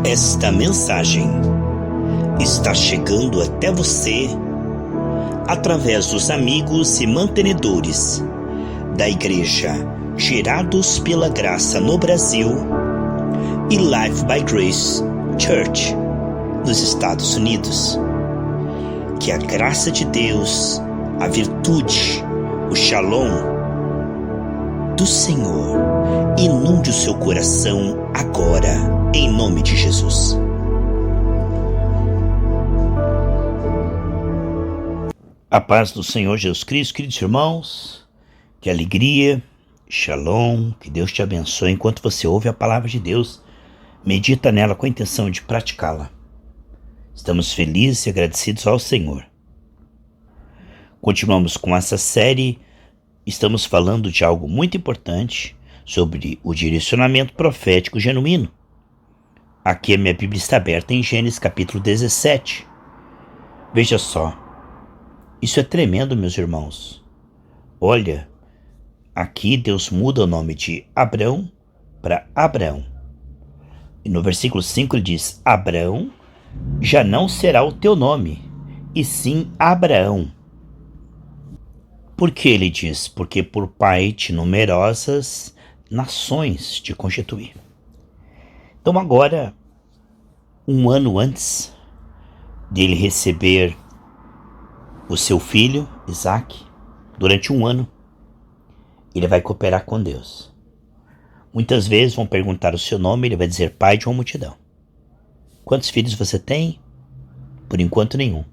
Esta mensagem está chegando até você através dos amigos e mantenedores da Igreja Gerados pela Graça no Brasil e Life by Grace Church nos Estados Unidos. Que a graça de Deus, a virtude, o Shalom do Senhor inunde o seu coração agora, em nome de Jesus. A paz do Senhor Jesus Cristo, queridos irmãos, que alegria, Shalom, que Deus te abençoe enquanto você ouve a palavra de Deus, medita nela com a intenção de praticá-la. Estamos felizes e agradecidos ao Senhor. Continuamos com essa série, estamos falando de algo muito importante, sobre o direcionamento profético genuíno. Aqui a minha Bíblia está aberta em Gênesis capítulo 17. Veja só, isso é tremendo, meus irmãos. Olha, aqui Deus muda o nome de Abrão para Abraão. E no versículo 5 ele diz: Abrão já não será o teu nome, e sim Abraão. Por que ele diz? Porque por pai de numerosas nações te constituir. Então agora, um ano antes dele receber o seu filho, Isaac, durante um ano, ele vai cooperar com Deus. Muitas vezes vão perguntar o seu nome, ele vai dizer pai de uma multidão. Quantos filhos você tem? Por enquanto nenhum.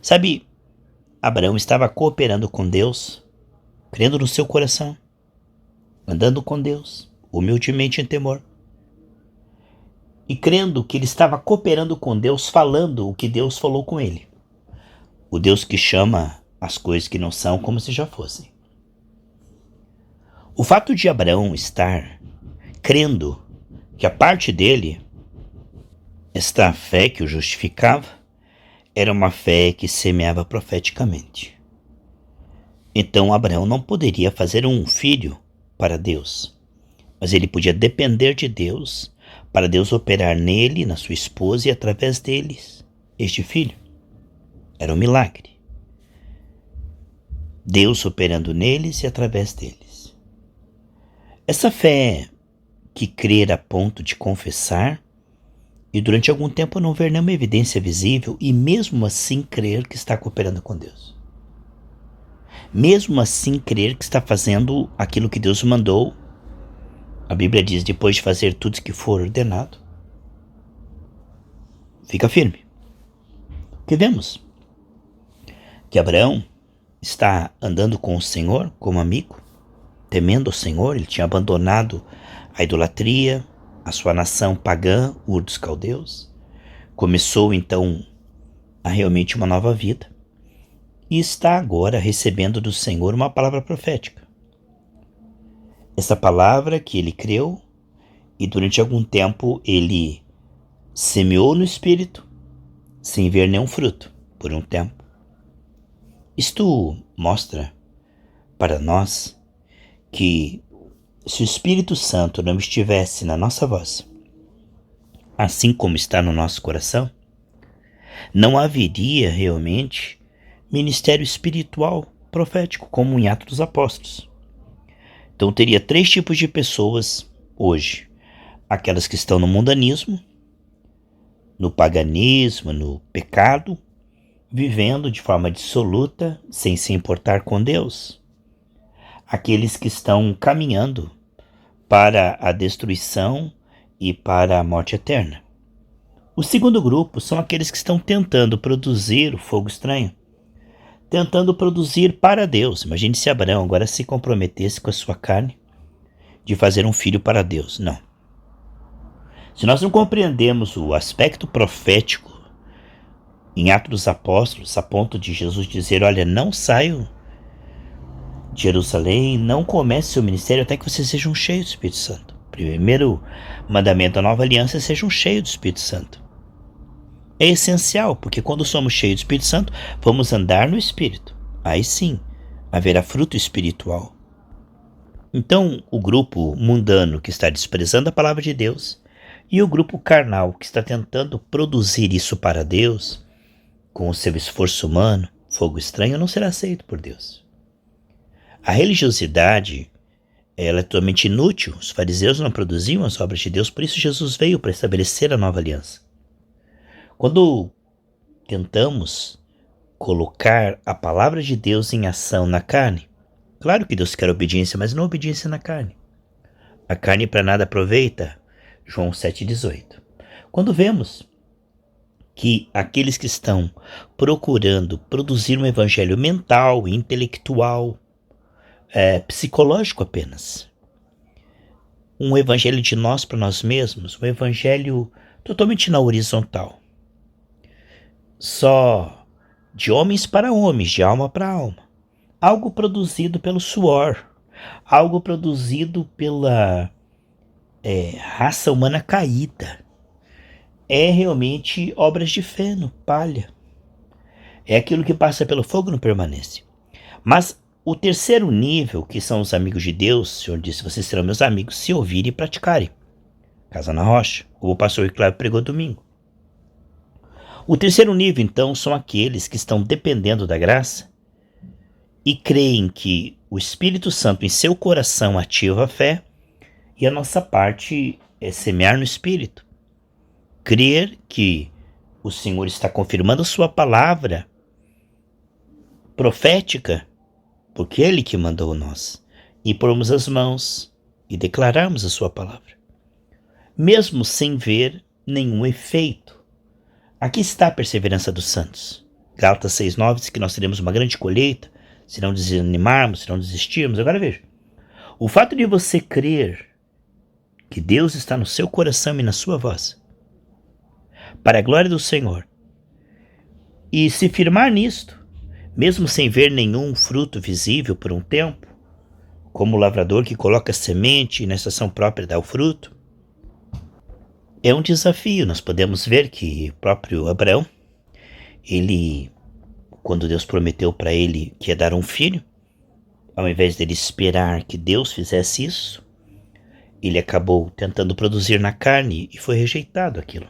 Sabe, Abraão estava cooperando com Deus, crendo no seu coração, andando com Deus, humildemente em temor, e crendo que ele estava cooperando com Deus, falando o que Deus falou com ele. O Deus que chama as coisas que não são como se já fossem. O fato de Abraão estar crendo que a parte dele, esta fé que o justificava, era uma fé que semeava profeticamente. Então Abraão não poderia fazer um filho para Deus, mas ele podia depender de Deus para Deus operar nele, na sua esposa e através deles, este filho. Era um milagre. Deus operando neles e através deles. Essa fé que crer a ponto de confessar e durante algum tempo não ver nenhuma evidência visível e mesmo assim crer que está cooperando com Deus. Mesmo assim crer que está fazendo aquilo que Deus mandou. A Bíblia diz, depois de fazer tudo que for ordenado, fica firme. O que vemos? Que Abraão está andando com o Senhor como amigo, temendo o Senhor. Ele tinha abandonado a idolatria, a sua nação pagã, Ur dos Caldeus. Começou então a realmente uma nova vida. E está agora recebendo do Senhor uma palavra profética. Essa palavra que ele creu e durante algum tempo ele semeou no Espírito, sem ver nenhum fruto, por um tempo. Isto mostra para nós que se o Espírito Santo não estivesse na nossa voz, assim como está no nosso coração, não haveria realmente ministério espiritual profético, como em Atos dos Apóstolos. Então teria 3 tipos de pessoas hoje. Aquelas que estão no mundanismo, no paganismo, no pecado, vivendo de forma dissoluta, sem se importar com Deus. Aqueles que estão caminhando para a destruição e para a morte eterna. O segundo grupo são aqueles que estão tentando produzir o fogo estranho, tentando produzir para Deus. Imagine se Abraão agora se comprometesse com a sua carne de fazer um filho para Deus. Não. Se nós não compreendemos o aspecto profético em Atos dos Apóstolos, a ponto de Jesus dizer, olha, não saiam de Jerusalém, não comece seu ministério até que vocês sejam cheios do Espírito Santo. Primeiro mandamento da nova aliança é sejam cheios do Espírito Santo. É essencial, porque quando somos cheios do Espírito Santo, vamos andar no Espírito. Aí sim, haverá fruto espiritual. Então, o grupo mundano que está desprezando a palavra de Deus E o grupo carnal, que está tentando produzir isso para Deus, com o seu esforço humano, fogo estranho, não será aceito por Deus. A religiosidade, ela é totalmente inútil. Os fariseus não produziam as obras de Deus, por isso Jesus veio para estabelecer a nova aliança. Quando tentamos colocar a palavra de Deus em ação na carne, claro que Deus quer obediência, mas não obediência na carne. A carne para nada aproveita, João 7,18. Quando vemos que aqueles que estão procurando produzir um evangelho mental, intelectual, psicológico apenas, um evangelho de nós para nós mesmos, um evangelho totalmente na horizontal, só de homens para homens, de alma para alma, algo produzido pelo suor, algo produzido pela raça humana caída, é realmente obras de feno, palha. É aquilo que passa pelo fogo, não permanece. Mas o terceiro nível, que são os amigos de Deus, o Senhor disse: vocês serão meus amigos se ouvirem e praticarem. Casa na Rocha, como o pastor Ricardo pregou domingo. O terceiro nível, então, são aqueles que estão dependendo da graça e creem que o Espírito Santo em seu coração ativa a fé, e a nossa parte é semear no Espírito. Crer que o Senhor está confirmando a sua palavra profética, porque Ele que mandou nós, e pormos as mãos e declararmos a sua palavra, mesmo sem ver nenhum efeito. Aqui está a perseverança dos santos. Gálatas 6,9 diz que nós teremos uma grande colheita, se não desanimarmos, se não desistirmos. Agora veja, o fato de você crer que Deus está no seu coração e na sua voz, para a glória do Senhor, e se firmar nisto, mesmo sem ver nenhum fruto visível por um tempo, como o lavrador que coloca semente e na estação própria dá o fruto, é um desafio. Nós podemos ver que o próprio Abraão, ele, quando Deus prometeu para ele que ia dar um filho, ao invés dele esperar que Deus fizesse isso, ele acabou tentando produzir na carne e foi rejeitado aquilo.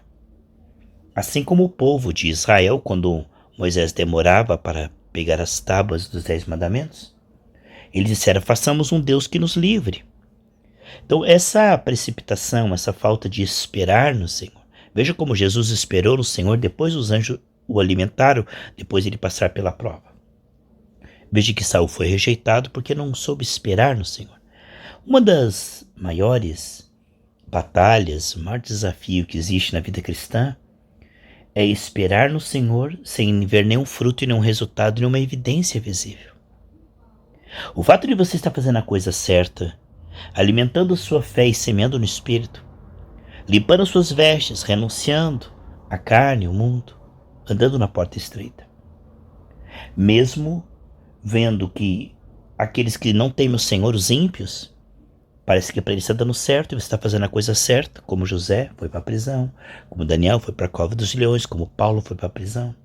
Assim como o povo de Israel, quando Moisés demorava para pegar as tábuas dos 10 mandamentos, eles disseram: façamos um Deus que nos livre. Então essa precipitação, essa falta de esperar no Senhor, veja como Jesus esperou no Senhor, depois os anjos o alimentaram, depois de ele passar pela prova. Veja que Saul foi rejeitado porque não soube esperar no Senhor. Uma das maiores batalhas, o maior desafio que existe na vida cristã é esperar no Senhor sem ver nenhum fruto e nenhum resultado, nenhuma evidência visível. O fato de você estar fazendo a coisa certa, alimentando a sua fé e semeando no Espírito, limpando suas vestes, renunciando à carne, ao mundo, andando na porta estreita, mesmo vendo que aqueles que não temem o Senhor, os ímpios, parece que para eles está dando certo e você está fazendo a coisa certa, como José foi para a prisão, como Daniel foi para a cova dos leões, como Paulo foi para a prisão.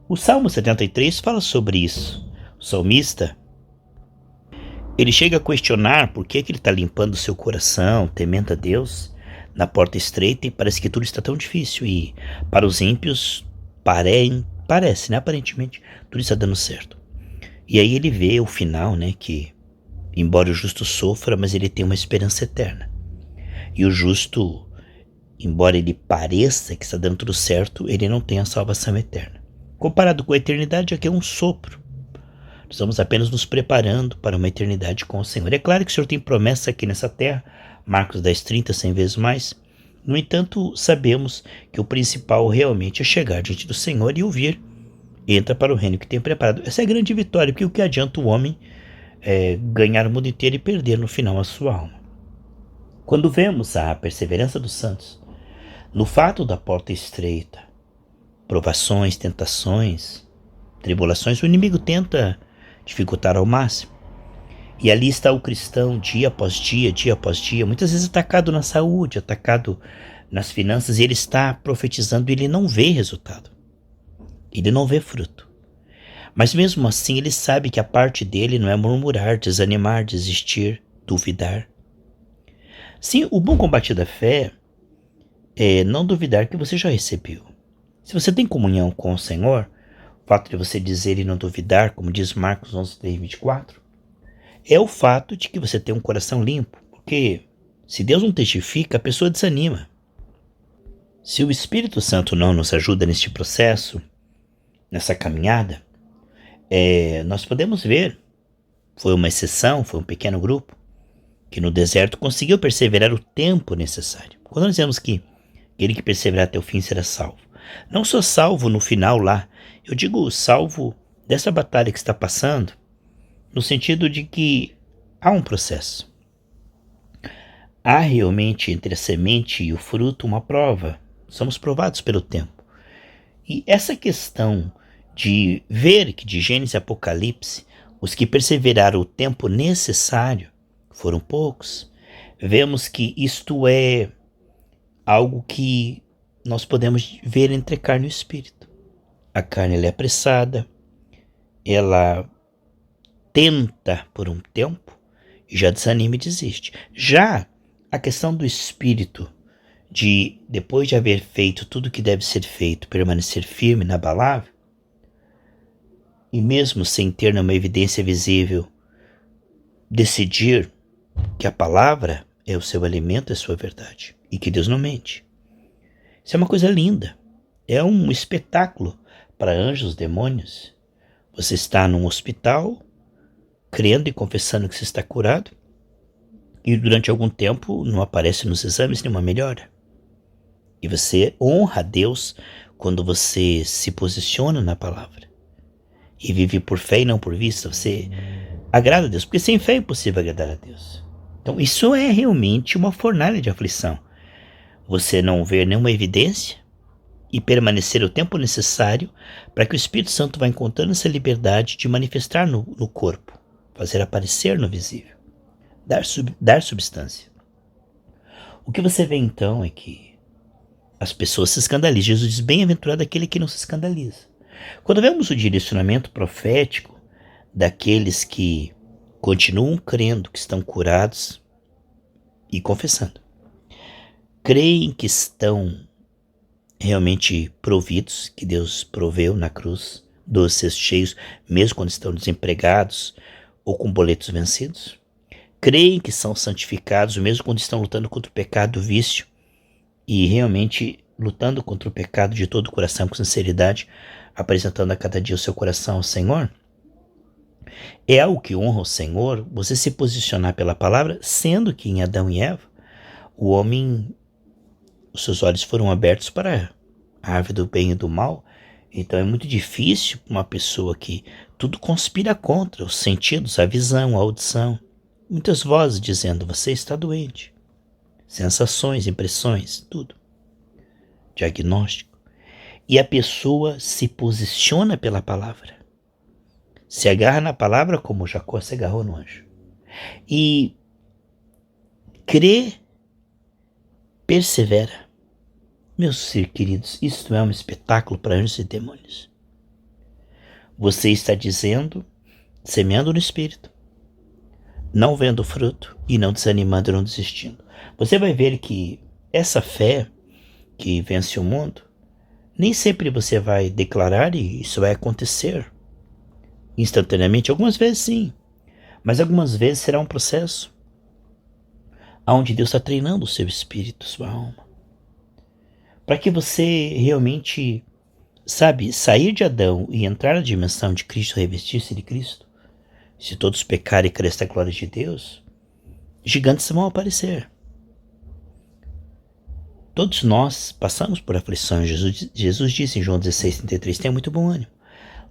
O Salmo 73 fala sobre isso. O salmista, ele chega a questionar por que ele está limpando o seu coração, temendo a Deus, na porta estreita, e parece que tudo está tão difícil. E para os ímpios, parece, né? Aparentemente, tudo está dando certo. E aí ele vê o final, né? Que embora o justo sofra, mas ele tem uma esperança eterna. E o justo, embora ele pareça que está dando tudo certo, ele não tem a salvação eterna. Comparado com a eternidade, aqui é um sopro. Nós estamos apenas nos preparando para uma eternidade com o Senhor. É claro que o Senhor tem promessa aqui nessa terra, Marcos 10:30, 100 vezes mais. No entanto, sabemos que o principal realmente é chegar diante do Senhor e ouvir. Entra para o reino que tem preparado. Essa é a grande vitória, porque o que adianta o homem ganhar o mundo inteiro e perder no final a sua alma. Quando vemos a perseverança dos santos, no fato da porta estreita, provações, tentações, tribulações, o inimigo tenta dificultar ao máximo. E ali está o cristão dia após dia, muitas vezes atacado na saúde, atacado nas finanças, e ele está profetizando e ele não vê resultado. Ele não vê fruto. Mas mesmo assim ele sabe que a parte dele não é murmurar, desanimar, desistir, duvidar. Sim, o bom combate da fé é não duvidar que você já recebeu. Se você tem comunhão com o Senhor, o fato de você dizer e não duvidar, como diz Marcos 11:24, é o fato de que você tem um coração limpo. Porque se Deus não testifica, a pessoa desanima. Se o Espírito Santo não nos ajuda neste processo, nessa caminhada, nós podemos ver, foi uma exceção, foi um pequeno grupo, que no deserto conseguiu perseverar o tempo necessário. Quando nós dizemos que aquele que perseverar até o fim será salvo, não só salvo no final lá, eu digo salvo dessa batalha que está passando, no sentido de que há um processo. Há realmente entre a semente e o fruto uma prova. Somos provados pelo tempo. E essa questão de ver que de Gênesis e Apocalipse, os que perseveraram o tempo necessário foram poucos, vemos que isto é algo que nós podemos ver entre carne e espírito. A carne ela é apressada, ela tenta por um tempo e já desanima e desiste. Já a questão do espírito, de depois de haver feito tudo o que deve ser feito, permanecer firme, inabalável, e mesmo sem ter nenhuma evidência visível, decidir que a palavra é o seu alimento, é a sua verdade, e que Deus não mente. Isso é uma coisa linda. É um espetáculo para anjos, demônios. Você está num hospital, crendo e confessando que você está curado, e durante algum tempo não aparece nos exames nenhuma melhora. E você honra a Deus quando você se posiciona na palavra. E vive por fé e não por vista. Você agrada a Deus, porque sem fé é impossível agradar a Deus. Então isso é realmente uma fornalha de aflição. Você não ver nenhuma evidência e permanecer o tempo necessário para que o Espírito Santo vá encontrando essa liberdade de manifestar no corpo, fazer aparecer no visível, dar substância. O que você vê então é que as pessoas se escandalizam. Jesus diz, bem-aventurado aquele que não se escandaliza. Quando vemos o direcionamento profético daqueles que continuam crendo que estão curados e confessando, creem que estão realmente providos, que Deus proveu na cruz, dos cestos cheios, mesmo quando estão desempregados ou com boletos vencidos, creem que são santificados, mesmo quando estão lutando contra o pecado, o vício, e realmente lutando contra o pecado de todo o coração, com sinceridade, apresentando a cada dia o seu coração ao Senhor. É algo que honra o Senhor, você se posicionar pela palavra, sendo que em Adão e Eva, o homem, os seus olhos foram abertos para a árvore do bem e do mal. Então é muito difícil para uma pessoa que tudo conspira contra, os sentidos, a visão, a audição. Muitas vozes dizendo, você está doente. Sensações, impressões, tudo. Diagnóstico. E a pessoa se posiciona pela palavra. Se agarra na palavra como Jacó se agarrou no anjo. E crê, persevera. Meus queridos, isto é um espetáculo para anjos e demônios. Você está dizendo, semeando no Espírito, não vendo fruto e não desanimando e não desistindo. Você vai ver que essa fé que vence o mundo, nem sempre você vai declarar e isso vai acontecer instantaneamente. Algumas vezes sim, mas algumas vezes será um processo onde Deus está treinando o seu espírito, sua alma, para que você realmente, sair de Adão e entrar na dimensão de Cristo, revestir-se de Cristo. Se todos pecarem e crescer a glória de Deus, gigantes vão aparecer. Todos nós passamos por aflições. Jesus disse em João 16:33, tenha muito bom ânimo.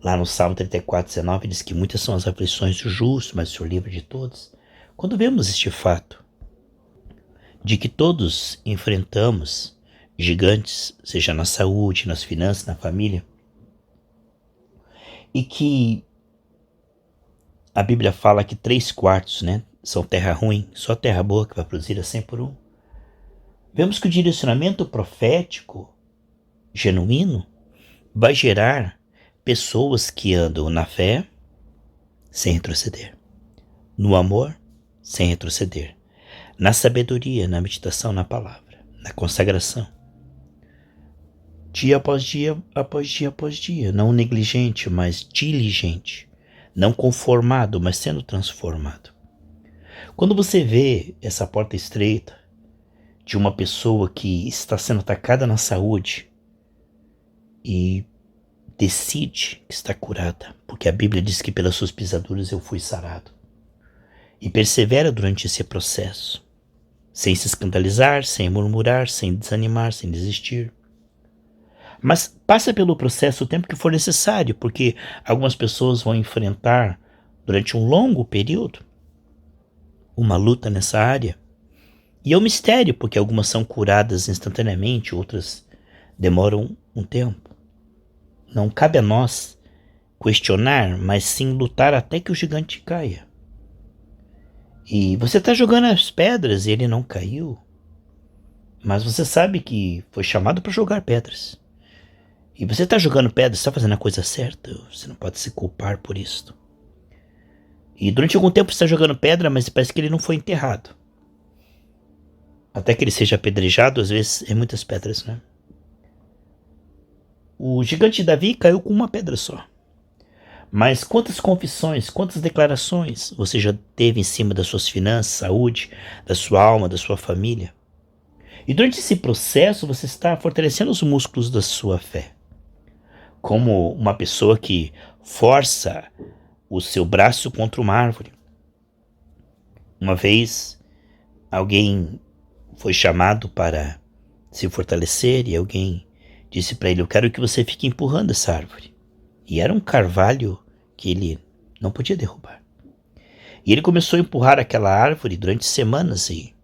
Lá no Salmo 34:19 diz que muitas são as aflições do justo, mas o Senhor livra de todos. Quando vemos este fato de que todos enfrentamos gigantes, seja na saúde, nas finanças, na família, e que a Bíblia fala que 3/4, são terra ruim, só terra boa que vai produzir a 100 por 1. Vemos que o direcionamento profético genuíno vai gerar pessoas que andam na fé sem retroceder, no amor sem retroceder, na sabedoria, na meditação, na palavra, na consagração. Dia após dia, após dia após dia, não negligente, mas diligente, não conformado, mas sendo transformado. Quando você vê essa porta estreita de uma pessoa que está sendo atacada na saúde e decide que está curada, porque a Bíblia diz que pelas suas pisaduras eu fui sarado, e persevera durante esse processo, sem se escandalizar, sem murmurar, sem desanimar, sem desistir. Mas passa pelo processo o tempo que for necessário, porque algumas pessoas vão enfrentar, durante um longo período, uma luta nessa área. E é um mistério, porque algumas são curadas instantaneamente, outras demoram um tempo. Não cabe a nós questionar, mas sim lutar até que o gigante caia. E você está jogando as pedras e ele não caiu, mas você sabe que foi chamado para jogar pedras. E você está jogando pedras, está fazendo a coisa certa, você não pode se culpar por isso. E durante algum tempo você está jogando pedra, mas parece que ele não foi enterrado. Até que ele seja apedrejado, às vezes é muitas pedras, né? O gigante Davi caiu com uma pedra só. Mas quantas confissões, quantas declarações você já teve em cima das suas finanças, saúde, da sua alma, da sua família? E durante esse processo você está fortalecendo os músculos da sua fé. Como uma pessoa que força o seu braço contra uma árvore. Uma vez alguém foi chamado para se fortalecer e alguém disse para ele: eu quero que você fique empurrando essa árvore. E era um carvalho que ele não podia derrubar. E ele começou a empurrar aquela árvore durante semanas e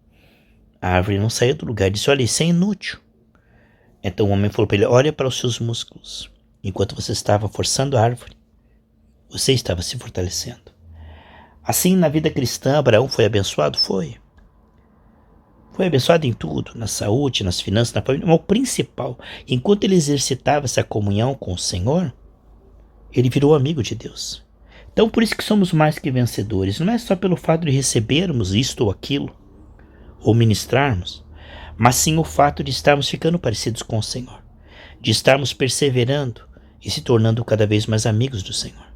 a árvore não saía do lugar. Ele disse: olha, isso é inútil. Então o homem falou para ele: olha para os seus músculos. Enquanto você estava forçando a árvore, você estava se fortalecendo. Assim, na vida cristã, Abraão foi abençoado? Foi. Foi abençoado em tudo, na saúde, nas finanças, na família. Mas o principal, enquanto ele exercitava essa comunhão com o Senhor, ele virou amigo de Deus. Então, por isso que somos mais que vencedores. Não é só pelo fato de recebermos isto ou aquilo, ou ministrarmos, mas sim o fato de estarmos ficando parecidos com o Senhor, de estarmos perseverando e se tornando cada vez mais amigos do Senhor.